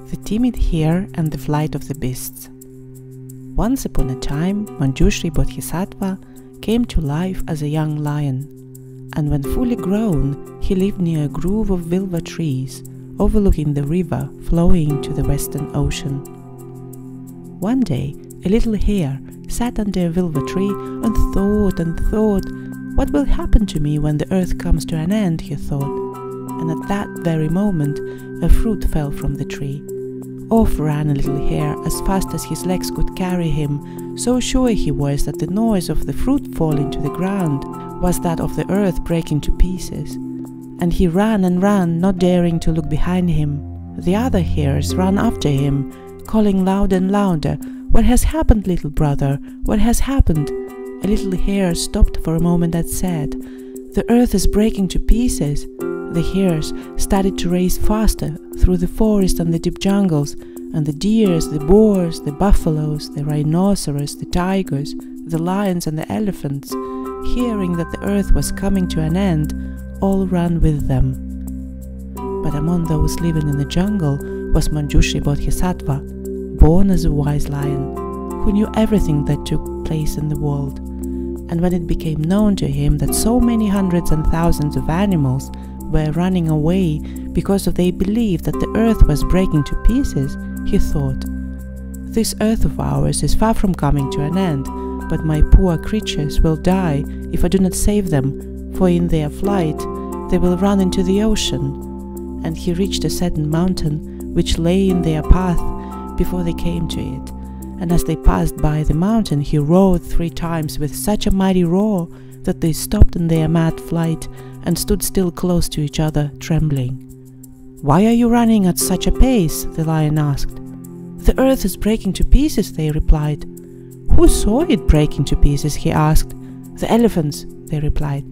The Timid Hare and the Flight of the Beasts. Once upon a time, Manjusri Bodhisattva came to life as a young lion, and when fully grown, he lived near a grove of Vilva trees, overlooking the river flowing to the western ocean. One day, a little hare sat under a Vilva tree and thought, "What will happen to me when the earth comes to an end?" he thought. And at that very moment, a fruit fell from the tree. Off ran a little hare as fast as his legs could carry him, so sure he was that the noise of the fruit falling to the ground was that of the earth breaking to pieces. And he ran and ran, not daring to look behind him. The other hares ran after him, calling louder and louder, "What has happened, little brother? What has happened?" A little hare stopped for a moment and said, "The earth is breaking to pieces." The hares started to race faster through the forest and the deep jungles, and the deers, the boars, the buffaloes, the rhinoceros, the tigers, the lions and the elephants, hearing that the earth was coming to an end, all ran with them. But among those living in the jungle was Manjusri Bodhisattva, born as a wise lion, who knew everything that took place in the world. And when it became known to him that so many hundreds and thousands of animals were running away because they believed that the earth was breaking to pieces, he thought, "This earth of ours is far from coming to an end, but my poor creatures will die if I do not save them, for in their flight they will run into the ocean." And he reached a certain mountain which lay in their path before they came to it. And as they passed by the mountain, he roared 3 times with such a mighty roar that they stopped in their mad flight and stood still close to each other, trembling. "Why are you running at such a pace?" the lion asked. "The earth is breaking to pieces," they replied. "Who saw it breaking to pieces?" he asked. "The elephants," they replied.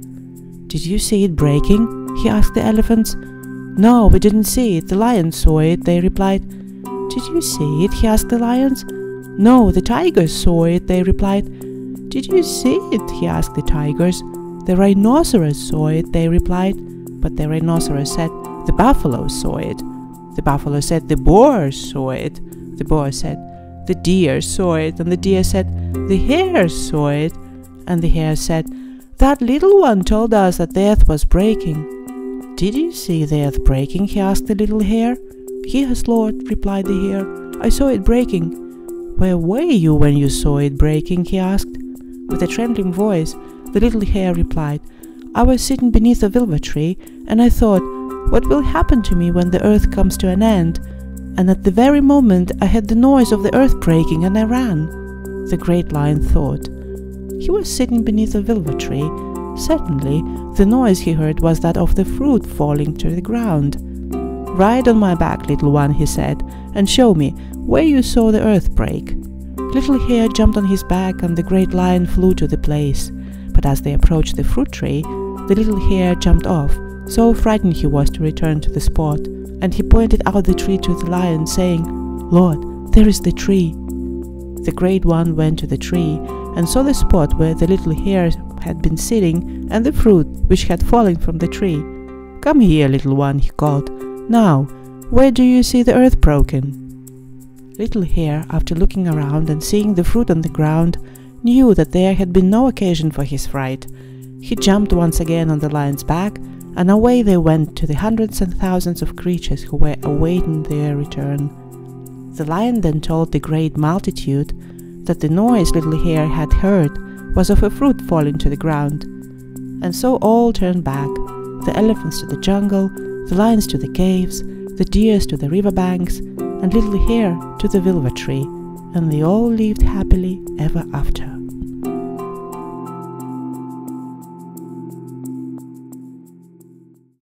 "Did you see it breaking?" he asked the elephants. "No, we didn't see it. The lion saw it," they replied. "Did you see it?" he asked the lions. "No, the tigers saw it," they replied. "Did you see it?" he asked the tigers. "The rhinoceros saw it," they replied. But the rhinoceros said, "The buffalo saw it." The buffalo said, "The boars saw it." The boar said, "The deer saw it." And the deer said, "The hares saw it." And the hare said, "That little one told us that the earth was breaking." "Did you see the earth breaking?" he asked the little hare. "Yes, Lord," replied the hare. "I saw it breaking." "Where were you when you saw it breaking?" he asked. With a trembling voice, the little hare replied, "I was sitting beneath a Vilva tree, and I thought, what will happen to me when the earth comes to an end? And at the very moment I heard the noise of the earth breaking, and I ran." The great lion thought. He was sitting beneath a Vilva tree. Certainly, the noise he heard was that of the fruit falling to the ground. "Ride on my back, little one," he said, "and show me where you saw the earth break." Little hare jumped on his back, and the great lion flew to the place. But as they approached the fruit tree, the little hare jumped off, so frightened he was to return to the spot, and he pointed out the tree to the lion, saying, "Lord, there is the tree." The great one went to the tree, and saw the spot where the little hare had been sitting, and the fruit which had fallen from the tree. "Come here, little one," he called. "Now, where do you see the earth broken?" Little hare, after looking around and seeing the fruit on the ground, knew that there had been no occasion for his fright. He jumped once again on the lion's back, and away they went to the hundreds and thousands of creatures who were awaiting their return. The lion then told the great multitude that the noise little hare had heard was of a fruit falling to the ground. And so all turned back, the elephants to the jungle, the lions to the caves, the deers to the river banks, and little hare to the Vilva tree, and they all lived happily ever after.